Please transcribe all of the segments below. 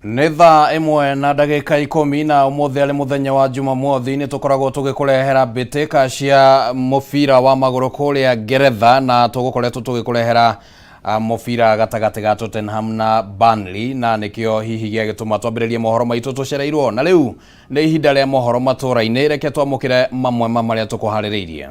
Netha emwe na ndagika 10 na umuthi ali muthenya wa Jumamothi ni tukoragwo tugikurehera mbitika cia mubira wa maguru kuria Ngeretha na tugukoretwo tugikurehera mubira gatagati ga Tottenham na Burnley na nikio hihi gituma twambiririe mohoro maitu tucereirwo na riu ni ihinda ria mohoro Matuuraini reke twamukire mamwe maria tukuhaririirie.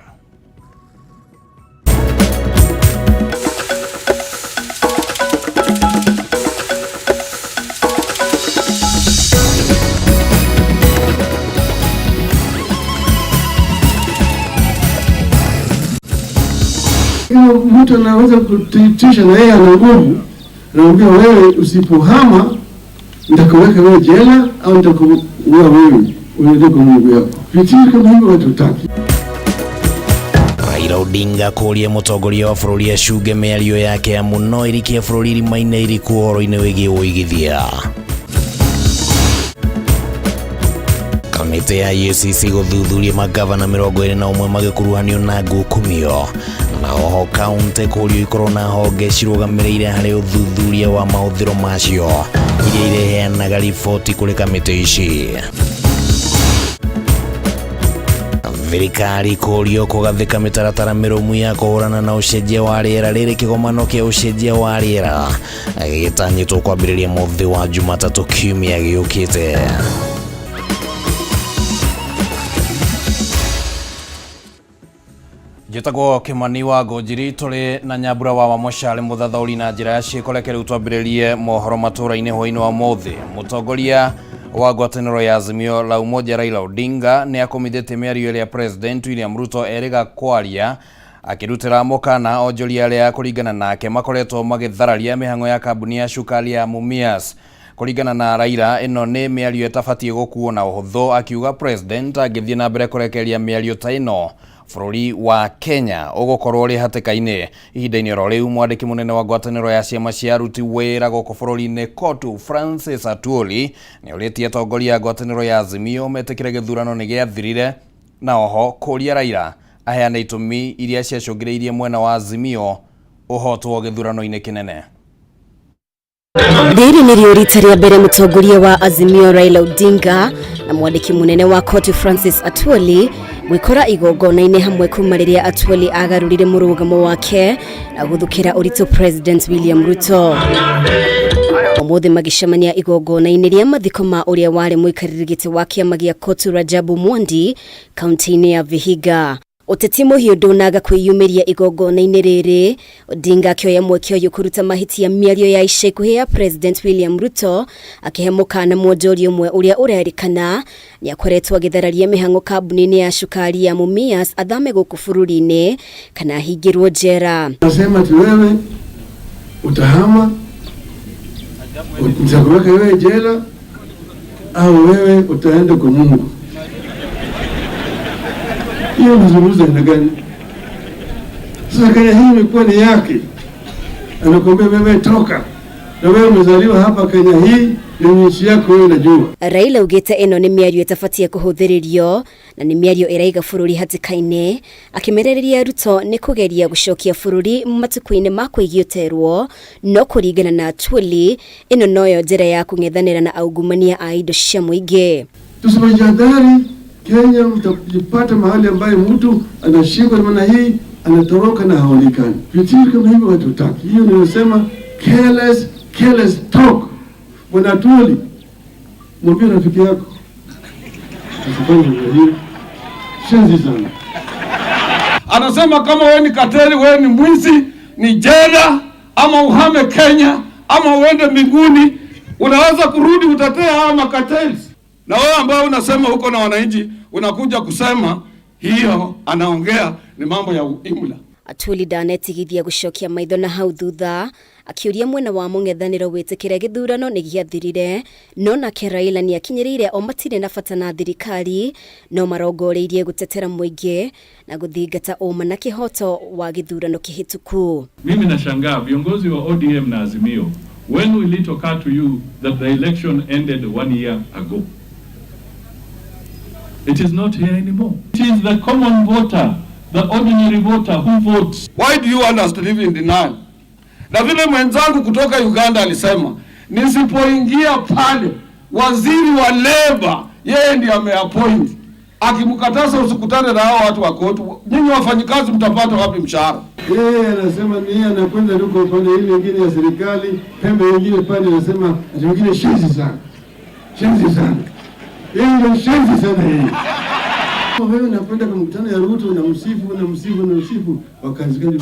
Mtu anaweza kutitisha na yeye ana nguvu, anaambia wewe usipohama nitakuweka wewe jela au nitakuua wewe, uende kwa Mungu yako. Vitu kama hivyo hatutaki. Raila Odinga kuria mutongoria wa bururi ya shuge miario yake ya muno irikia bururi maine iri kuhoro-ini wigi uigithia. Kamete ya UCC guthuthuria magavana 21 magikuruhanio na ngukumio na oho kaunti kurio ikorwo na honge cirugamiriire hari uthuthuria wa mahũthĩro macio iria ireheanaga riboti kuri kamete ici. Thirikari kurio kugathika mitaratara mirumu ya kuhurana na ucenjia wa rĩera rĩrĩ kĩgomano kĩa ucenjia wa rĩera gĩtanyĩtwo kwambĩrĩria mũthĩ wa Jumatatu kiumia gĩũkĩte. Jitagwo Kimani wa Ngũnjiri tuli na Nyambura wa Moshale muthathauri na njira ya ciĩko riu twambĩrĩrie mohoro Matuuraini hwainĩ wa mũthĩ. Mũtongoria wa ngwatanĩro ya Azimio la Umoja Raila Odinga ni akomithĩtie mĩario ya President William Ruto eriga kwaria akirutĩra mũkana onjoria arĩa kũringana nake makoretwo magĩthararia mĩhang'o ya kambuni ya cukari ya Mumias. Kũringana na Raila ĩno nĩ mĩario ĩtabatie gũkuo na ũhũthũ, akiuga President angĩthiĩ na mbere kũrekereria mĩario ta ĩno bururi wa Kenya ugukorwo ri hatĩka-inĩ. Ihinda-inĩ ro riu mwandĩki munene wa ngwatanĩro ya ciama cia aruti wĩra gũkũ bũrũri-inĩ Kotu Francis Atwoli nĩ ũrĩtie atongoria ngwatanĩro ya Azimio metĩkĩre gĩthurano nĩ gĩathirire na oho kũria Raila aheana itũmi iria ciacũngĩrĩirie mwena wa Azimio ũhotwo gĩthurano-inĩ kĩnene. Rĩrĩ nĩ rĩo rita rĩa mbere mũtongoria wa Azimio Raila Odinga na mwandĩki munene wa Kotu Francis Atwoli gwikora igongona-inĩ hamwe kuma rĩrĩa Atwoli agarũrire mũrũgamo wake na guthukira ũritũ President William Ruto. Ũmũthĩ magĩcemania igongona-inĩ rĩa mathiko ma ũrĩa warĩ mũikarĩri gĩtĩ wa kĩama gĩa Kotu Rajabu Mwangi kaunti-inĩ ya Vihiga. Ũteti mũhiũ ndũnaga kwĩyumĩria igongona-inĩ rĩrĩ, Odinga akĩoya mweke ũyũ kũruta mahĩtia mĩario ya ica ikuhĩ ya President William Ruto akĩhe mũkana mwonjoria ũmwe ũrĩa ũrerĩkana nĩ akoretwo agĩthararia mĩhang'o kambuni-inĩ ya cukari ya Mumias athame gũkũ bũrũri-inĩ kana ahingĩrwo njera. Nasema ati wewe utahama, nitakuweka wewe jela au wewe utaenda kwa Mungu. Hiyo mazungumzo ina gani? Sasa Kenya hii imekuwa ni yake. Anakuambia wewe toka. Na wewe umezaliwa hapa Kenya hii, ni nchi yako wewe unajua. Raila ugĩte ĩno nĩ mĩario ĩtabatie kũhũthĩrĩrio na nĩ mĩario ĩraiga bũrũri hatĩka-inĩ, akĩmerĩrĩria Ruto nĩ kũgeria gũcokia bũrũri matukũ-inĩ ma kũigĩterwo, no kũringana na Atwoli ĩno noyo njĩra ya kũng'ethanĩra na aungumania a indo cia mũingĩ. Tusipojihadhari Kenya mtajipata mahali ambaye mtu anashikwa namna hii anatoroka na haonekani. Vitu kama hivyo hatutaki. Hiyo ninasema careless talk. Bwana Atwoli, mwambie rafiki yako usifanye hiyo. Shenzi sana. Anasema kama wewe ni kateli, wewe ni mwizi, ni jela, ama uhame Kenya, ama uende mbinguni, unaweza kurudi utatea haya makateli. Na wewe ambao unasema huko na wananchi unakuja kusema hiyo anaongea ni mambo ya imla. Atwoli ndanetigithia gũcokia maitho na hau thutha akĩũria mwena wa mũng'ethanĩro wĩtĩkĩre gĩthurano nĩ gĩathirire, no nake Raila nĩ akinyĩrĩire o matirĩ na bata na thirikari no marongoreirie gũtetera mũingĩ na gũthingata ũma na kĩhoto wa gĩthurano kĩhĩtũku. Mimi nashangaa viongozi wa ODM na Azimio, when will it occur to you that the election ended 1 year ago? It is not here anymore. It is the common voter, the ordinary voter who votes. Why do you want us to live in denial? Na vile mwenzangu kutoka Uganda alisema, nisipoingia pale, waziri wa labor yeye ndiye ameappoint. Akimkataza usikutane na hao watu wa kotu, nyinyi wafanyikazi mtapata wapi mshahara? Yeye anasema ni anakwenda huko upande ile nyingine ya serikali, pembe nyingine pale anasema nyingine shenzi sana. Shenzi sana. Yeye ndio shenzi sana yeye. Wewe unakwenda kwa mkutano ya Ruto na msifu wakazigani.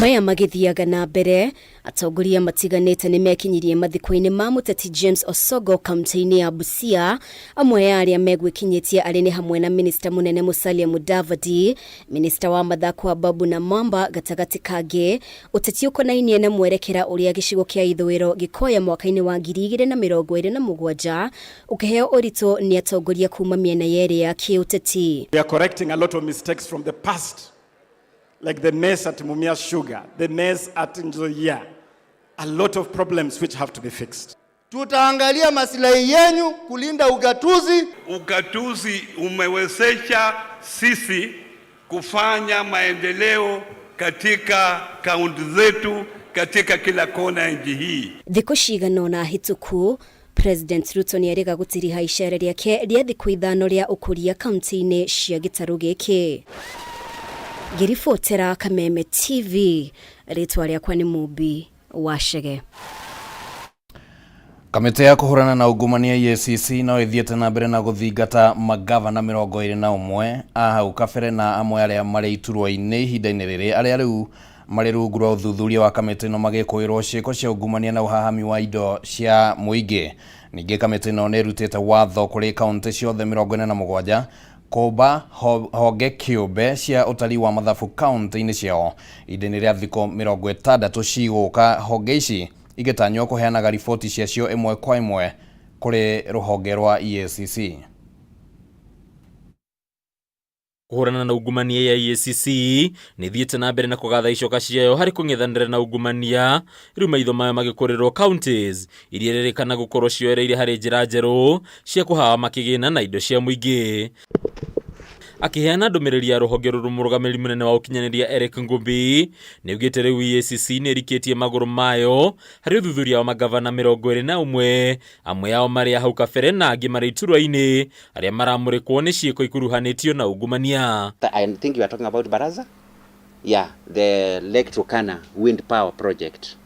Maya magithiaga na mbere atongoria matiganite ni mekinyirie mathiko-ini ma muteti James Osogo kaunti-ini ya Busia. Amwe ya aria megwikinyitie ari ni hamwe na minista munene Musalia Mudavadi, minista wa mathako wa Babu na Mwamba gatagati kage. Uteti ukonainie na mwerekera uria gicigo kia ithwiro gikoya mwaka-ini wa 2027 ukiheo urito ni atongoria kuma miena yeri ya kiuteti. We are correcting a lot of mistakes from the past, like the mess at Mumia Sugar, the mess at Nzoia. A lot of problems which have to be fixed. Tutaangalia maslahi yenu kulinda ugatuzi. Ugatuzi umewezesha sisi kufanya maendeleo katika kaunti zetu katika kila kona ya nchi hii. Thiko cigana na hituku President Ruto ni arega gutiriha icera riake ria thikũ ithano ria ukuria kaunti-ini cia gitaru giki. Girifotera Kameme TV, ritwa riakwa ni Mubi Washege. Kamite ya kuhurana na ungumania EACC no ithiete na mbere na guthingata magavana 21 hau kabere na amwe aria mari iturwa-ini ihinda-ini riri aria riu mari rungu rwa uthuthuria wa kamite no magikuirwo ciiko cia ungumania na uhahami wa indo cia muingi. Ningi kamite no nerutite watho kuri kaunti ciothe 47 koba honge kiumbe cia utari wa mathabu kaunti-ini ciao ideni ria thiko 60 ciguka. Honge ici igetanywo kuheanaga riboti ciacio imwe kwa imwe kuri ruhonge rwa EACC. Kuhurana na ungumania ya EACC ni thiete na mbere na kugatha icoka ciayo hari kung'ethanira na ungumania riu maitho mayo magikurirwo counties iria ririkana gukorwo cioereire hari njira njeru cia kuhawa makigina na indo cia muingi. Akiheana ndumiriri ya ruhonge rumurugamiri munene wa ukinyaniria Eric Ngumbi ni ugite riu EACC ni rikitie maguru mayo hari uthuthuria wa magavana 21 amwe yao mari hau kabere na angi mari iturwa-ini aria maramurikwo ni ciiko ikuruhanitio na ungumania. I think you are talking about Baraza. Yeah, the Lake Turkana wind power project.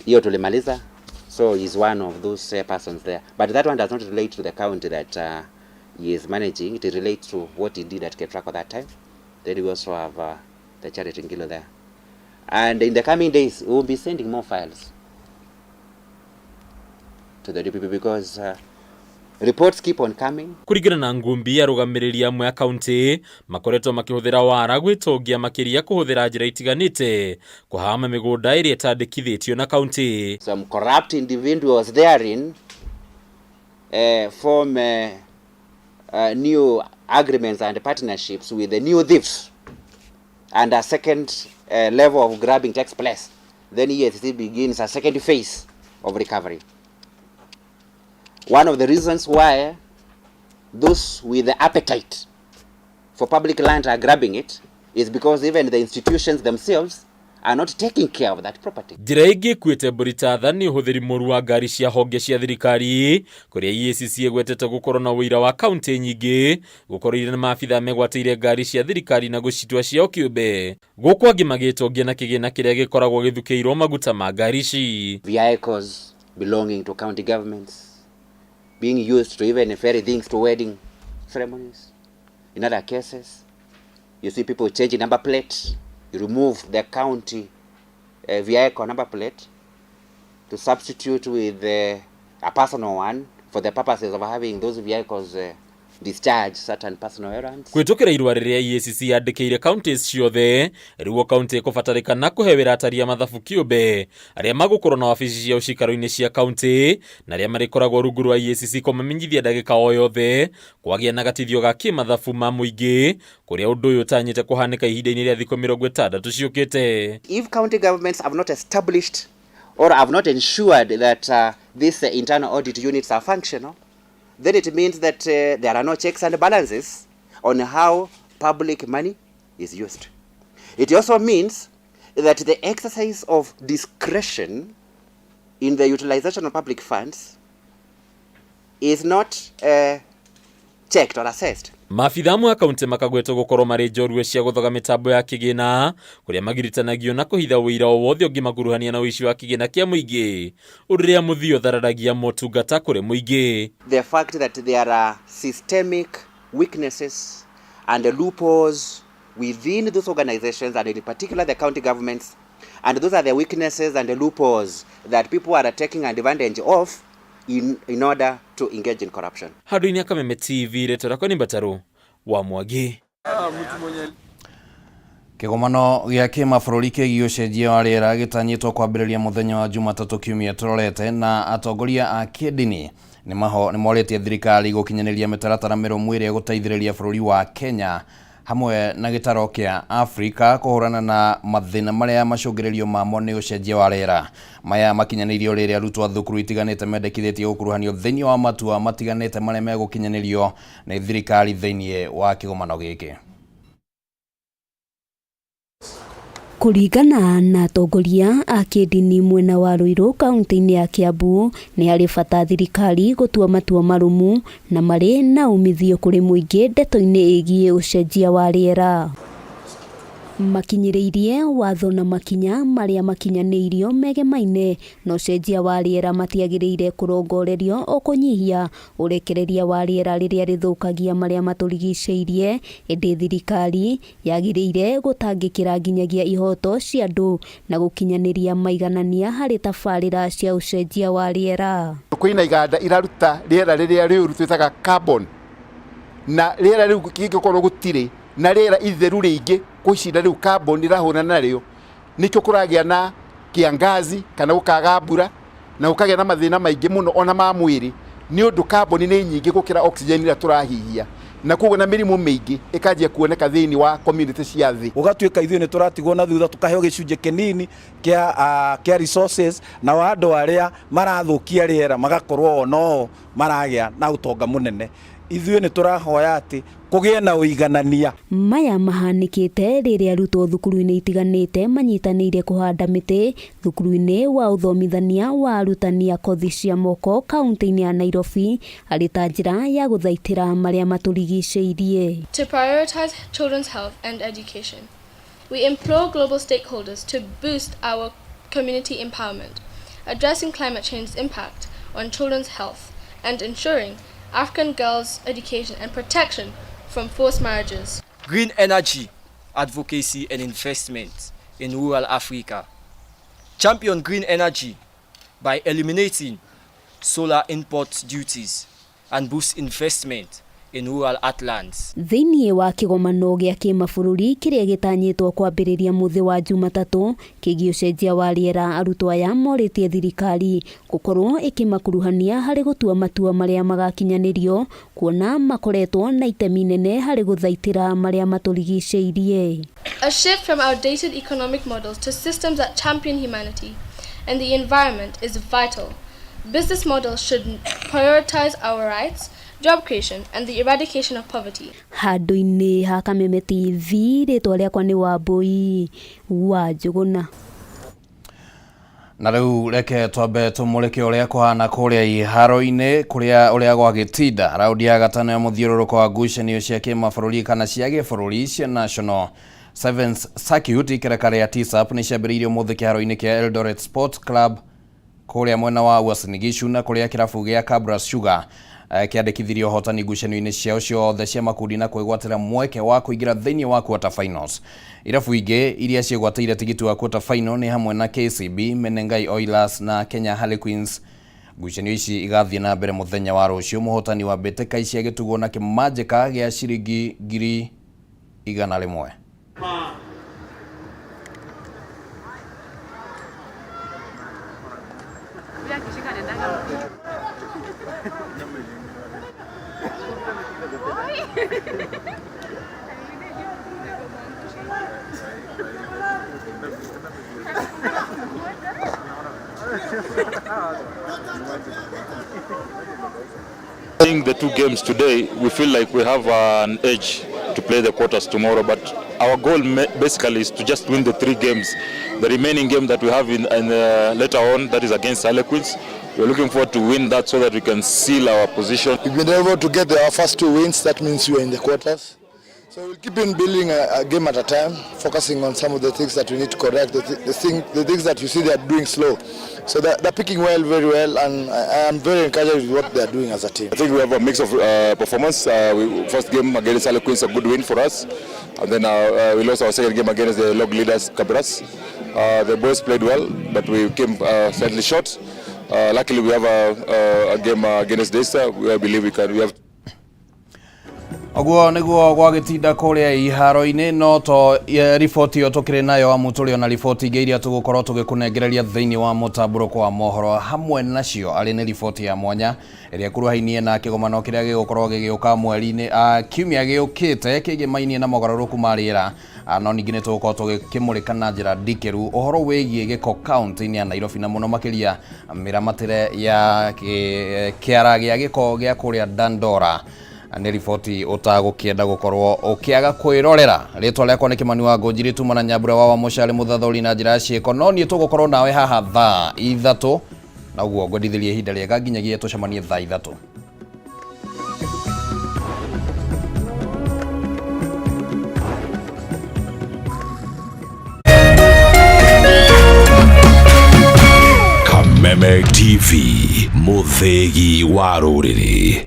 Hiyo tulimaliza, so he is one of those persons there, but that one does not relate to the county that he is managing. It relates to what he did at Ketrako that time. Then we also have the charity in Gilo there. And in the coming days, we will be sending more files to the DPP because reports keep on coming. Kurigana na Ngumbi arugamiriri amwe ya county makoretwo makihuthira wara gwitongia makiria kuhuthira njira itiganite kuhama migunda iria itandikithitio na county. Some corrupt individuals therein form new agreements and partnerships with the new thieves, and a second level of grabbing takes place. Then EACC begins a second phase of recovery. One of the reasons why those with the appetite for public land are grabbing it is because even the institutions themselves are not taking care of that property. Njira ingi kwite Buritatha ni uhuthiri moru wa ngari cia honge cia thirikari kuria EACC egwetete gukorwo na wira wa county nyingi gukorwo na maabitha megwateire ngari cia thirikari na gucitwa cia kiumbe guku angi magitongia na kigina kiria gikoragwo githukiirwo maguta ma ngari ici. Vehicles belonging to county governments being used to even ferry things to wedding ceremonies. In other cases, you see people changing number plates. You remove the county vehicle number plate to substitute with a personal one for the purposes of having those vehicles discharge certain personal errands. Kwitukira irua riria EACC yandikire counties ciothe riwo county kubatarikana kuhewera ataria mathabu kiumbe aria magukorwo na wabici cia ucikaro-ini cia county na aria marikoragwo rungu rwa EACC kumamenyithia ndagika o yothe kwagia na gatithio ga kimathabu ma muingi kuria undu uyu utanyite kuhanika ihinda-ini ria thikũ 60 ciukite. If county governments have not established or have not ensured that these internal audit units are functional, then it means that there are no checks and balances on how public money is used. It also means that the exercise of discretion in the utilization of public funds is not checked or assessed. Maabitha mu akaunti makagwetwo gukorwo mari njorua cia guthoga mitambo ya kigina kuria magiritanagio na kuhitha wira o wothe ungimakuruhania na uici wa kigina kia muingi uria muthio thararagia motungata kuri muingi. The fact that there are systemic weaknesses and loopholes within those organizations, and in particular the county governments, and those are the weaknesses and the loopholes that people are taking advantage of in order to engage in corruption. Handu-ini Kameme TV retorako ni Mbataru wa Mwangi. Kigomano gĩa kĩmabũrũri kĩgiĩ ũcenjia wa rĩera gĩtanyĩtwo kwambĩrĩria mũthenya wa Jumatatũ kiumia tũrorete, na atongoria a kĩndini nĩmoretie thirikari gũkinyanĩria mĩtaratara mĩrũmu ĩrĩa gũteithĩrĩria bũrũri wa Kenya hamwe na gĩtaro kĩa Afrika kũhũrana na mathĩna marĩa macũngĩrĩrio mamo nĩ ũcenjia wa rĩera. Maya makinyanĩirio rĩrĩa arutwo a thukuru itiganĩte mendekithĩtie gũkuruhanio thĩinĩ wa matua matiganĩte marĩa megũkinyanĩrio nĩ thirikari thĩinĩ wa kĩgomano gĩkĩ. Kuringana na atongoria a kĩndini mwena wa Ruiru kaunti-inĩ ya Kiambu, nĩ harĩ bata thirikari gũtua matua marumu na marĩ na umithio kũrĩ mũingĩ ndeto-inĩ ĩgiĩ ũcenjia wa rĩera. Makinyĩrĩirie watho na makinya marĩa makinyanĩirio megemaine na ũcenjia wa rĩera matiagĩrĩire kũrongorerio o kũnyihia ũrekereria wa rĩera rĩrĩa rĩthũkagia marĩa matũrigicĩirie, ĩndĩ thirikari yagĩrĩire gũtangĩkĩra nginyagia ihoto cia andũ na gũkinyanĩria maiganania harĩ tabarĩra cia ũcenjia wa rĩera. Kwĩna iganda iraruta rĩera rĩrĩa rĩũru twĩtaga carbon, na rĩera rĩu gĩgĩkorwo gũtirĩ na rĩera itheru rĩingĩ kwĩcira rĩu carbon irahũna narĩo, nĩkĩo kũragĩa na kiangazi kana gũkaga mbura na gũkagĩa na mathĩna maingĩ mũno ona ma mwĩrĩ, nĩ ũndũ carbon nĩ nyingĩ gũkĩra oxygen ĩrĩa tũrahihia, na koguo na mĩrimũ mĩingĩ ĩkanjia kuoneka thĩinĩ wa community cia thĩ. Ũgatuĩka ithuĩ nĩ tũratigwo na thutha tũkaheo gĩcunjĩ kĩnini kĩa resources, na andũ arĩa marathũkia rĩera magakorwo no maragĩa na ũtonga mũnene. Ithuĩ nĩ tũrahoya atĩ kũgĩe na ũiganania. Maya mahanĩkĩte rĩrĩa arutwo thukuru-inĩ itiganĩte manyitanĩire kũhanda mĩtĩ thukuru-inĩ wa ũthomithania wa arutani a kothi cia moko kaunti-inĩ ya Nairobi arĩ ta njĩra ya gũthaitĩra marĩa matũrigicĩirie. To prioritize children's health and education, we implore global stakeholders to boost our community empowerment, addressing climate change's impact on children's health and ensuring African girls' education and protection from forced marriages. Green energy, advocacy and investment in rural Africa. Champion green energy by eliminating solar import duties and boost investment in rural heartlands. Thĩinĩ wa kĩgomano gĩa kĩmabũrũri kĩrĩa gĩtanyĩtwo kwambĩrĩria mũthĩ wa Jumatatũ kĩgiĩ ũcenjia wa rĩera, arutwo aya morĩtie thirikari gũkorwo ĩkĩmakuruhania harĩ gũtua matua marĩa magakinyanĩrio, kuona makoretwo na itemi nene harĩ gũthaitĩra marĩa matũrigicĩirie. A shift from outdated economic models to systems that champion humanity and the environment is vital. Business models should prioritize our rights, job creation and the eradication of poverty. Handu-inĩ ha Kameme TV rĩtwa rĩakwa nĩ Wambui wa Njũgũna. Na rĩu reke twambe tũmũrĩke ũrĩa kũhana kũrĩa iharo-inĩ ũrĩa gwagĩtinda raundi ya gatano ya mũthiũrũrũko wa ngucanio cia kĩmabũrũri kana cia gĩbũrũri cia National Sevens Circuit ikereka rĩa TSAP nĩ ciambĩrĩirio mũthĩ kĩharo-inĩ kĩa Eldoret Sports Club kũrĩa mwena wa Uasin Gishu, na kũrĩa kĩrabu gĩa Kabras Sugar kĩandĩkithirie ũhotani ngucanio-inĩ ciao ciothe cia makundi na kwĩgwatĩra mweke wa kũingĩra thĩinĩ wa quarter finals. Irabu ingĩ iria ciĩgwatĩire tigiti wa quarter final nĩ hamwe na KCB, Menengai Oilers na Kenya Harlequins. Ngucanio ici igathiĩ na mbere mũthenya wa rũciũ. Mũhotani wa mbĩtĩka cia gĩtugwo na kĩmanjĩka gĩa ciringi ngiri 100. Playing the two games today, we feel like we have an edge to play the quarters tomorrow, but our goal basically is to just win the 3 games. The remaining game that we have in later on, that is against Harlequins. We're looking forward to win that so that we can seal our position. We've been able to get our first 2 wins. That means we are in the quarters. So we'll keep on building a game at a time, focusing on some of the things that we need to correct, the things that you see they are doing slow. So they're picking well, very well, and I am very encouraged with what they are doing as a team. I think we have a mix of performance. First game against Harlequins, a good win for us. And then we lost our second game against the log leaders, Cabras. The boys played well, but we came slightly short. Luckily, we have a game against Desta. I believe we have. Oguo niguo gwagitinda kuria iharo-ini no to riboti yo tukire nayo amuturi na riboti inge iria tugukorwo tugikunengereria thiini wa mutamburuko wa mohoro hamwe nacio ari ni riboti ya mwanya iria kuruhainie na kigomano kiria gigukorwo gigiuka mweri-ini kiumia giukite kigimainie na mogaruruku ma riera no ningi ni tugukorwo tugikimurika na njira ndikeru uhoro wigie giko county-ini ya Nairobi na muno makiria miramatire ya kiara gia giko gia kuria Dandora. Ni riboti utagukienda gukorwo ukiaga kwirorera ritwa riakwa ni Kimani wa Ngojiri tumana Nyambura wa Mushale muthathuri na njira cieko no ni tugukorwo nawe haha thaa 3 na uguo ngwendithirie ihinda riega nginyagia tucemanie thaa 3. Kameme TV muthegi wa ruriri.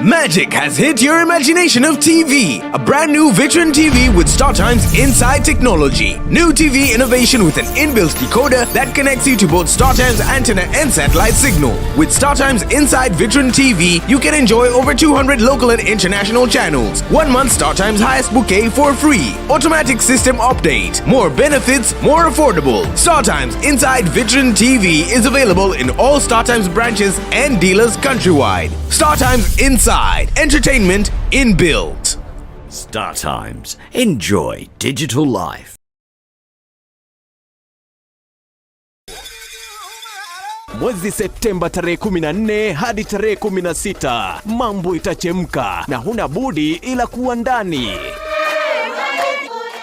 Magic has hit your imagination of TV. A brand new Vitron TV with StarTimes Inside technology. New TV innovation with an inbuilt decoder that connects you to both StarTimes antenna and satellite signal. With StarTimes Inside Vitron TV, you can enjoy over 200 local and international channels. 1 month StarTimes highest bouquet for free. Automatic system update. More benefits, more affordable. StarTimes Inside Vitron TV is available in all StarTimes branches and dealers countrywide. StarTimes Inside. Entertainment inbuilt. StarTimes. Enjoy digital life. Mwezi Septemba tarehe 14 hadi tarehe 16, mambo itachemka na huna budi ila kuwa ndani.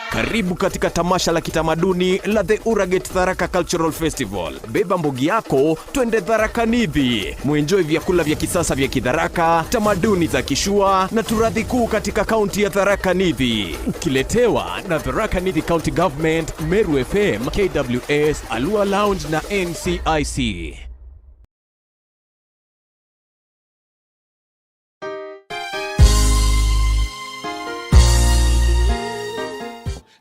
Karibu katika tamasha la kitamaduni la The Uragate Tharaka Cultural Festival. Beba mbogi yako, twende Tharaka Nithi. Muenjoy vyakula vya kisasa vya Kitharaka, tamaduni za Kishua na turadhi kuu katika kaunti ya Tharaka Nithi. Ukiletewa na Tharaka Nithi County Government, Meru FM, KWS, Alua Lounge na NCIC.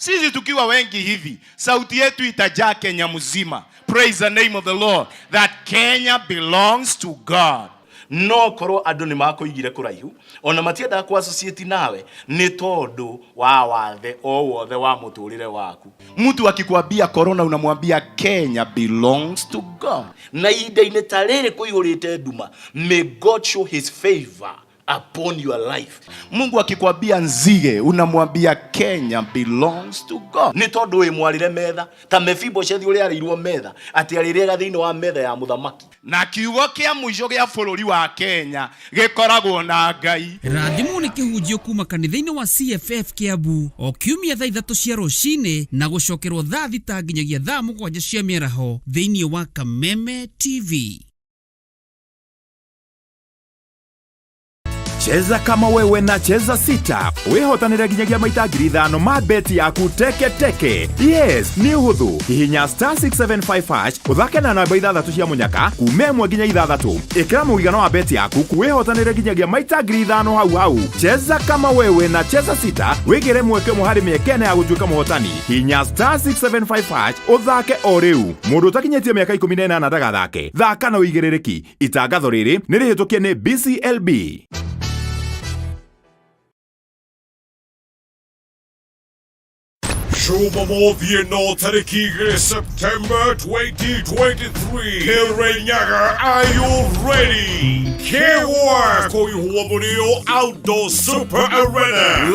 Sisi tukiwa wengi hivi, sauti yetu itajaa Kenya mzima. Praise the name of the Lord. That Kenya belongs to God. No koro andu ni makoigire kuraihu ona matienda ku associate nawe ni tondu wa wathe o wothe wa muturire waku. Mtu akikwambia corona unamwambia Kenya belongs to God. Na ide-ine tarere kuihurite nduma, may God show his favor upon your life. Mungu akikwambia nzige unamwambia Kenya belongs to God. Ni tondu we mwarire metha ta Mephibosheth uri arirwo metha ati arirega thiini wa metha ya muthamaki. Na kiugo kia mwisho gia bururi wa Kenya gikoragwo na Ngai. Rathimu ni kihunjio kuma kanitha-ini wa CFF Kiambu o kiumia thaa 3 cia rucini na gucokerwo thaa 6 nginyagia thaa 7 cia mĩaraho thiini wa Kameme TV. Cheza kama wewe na cheza sita. Wehotanire ginyagia maita 5,000 ma beti yaku teke teke. Yes, ni uhuthu. Hihinya *675# uthake na namba 6 cia munyaka kume 1 nginya 6. Ikira muigana wa beti yaku kuwehotanire ginyagia maita 5,000 hau hau. Cheza kama wewe na cheza sita. Wigire mweke muhari miekene ya gutuika muhotani. Hihinya *675# uthake o riu. Mundu utakinyetie miaka 18 ndagathake. Thaka na uigirereki. Itangatho riri ni rihitukie ni BCLB. Jumamothi no tariki September 2023. Kirinyaga, are you ready? K-War Koihuamunio Outdoor Super Arena.